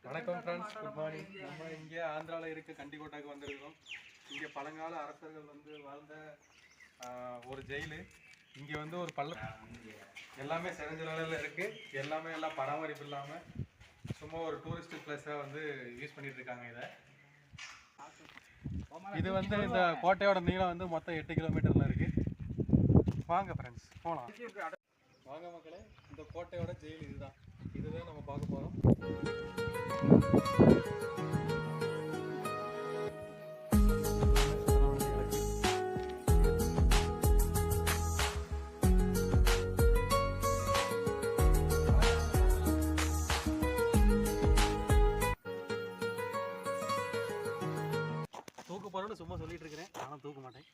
வணக்கம் friends, good morning. நம்ம இங்கே ஆந்திராவில் இருக்க கண்டிக்கோட்டாக்கு வந்திருக்கோம். இங்கே பழங்கால அரசர்கள் வாழ்ந்த ஒரு ஜெயிலு. இங்கே ஒரு எல்லாமே செஞ்ச நிலையில் இருக்குது. எல்லாம் பராமரிப்பு இல்லாமல் சும்மா ஒரு டூரிஸ்ட் பிளேஸாக யூஸ் பண்ணிட்டு இருக்காங்க. இது இந்த கோட்டையோட நீளம் மொத்தம் 8 கிலோமீட்டரில் இருக்குது. வாங்க ஃப்ரெண்ட்ஸ் போகலாம். வாங்க மக்களே, இந்த கோட்டையோட ஜெயில் இதுதான் நம்ம பார்க்க போகிறோம். தூக்க போறேன்னு சும்மா சொல்லிட்டு இருக்கிறேன், ஆனால் தூக்க மாட்டேன்.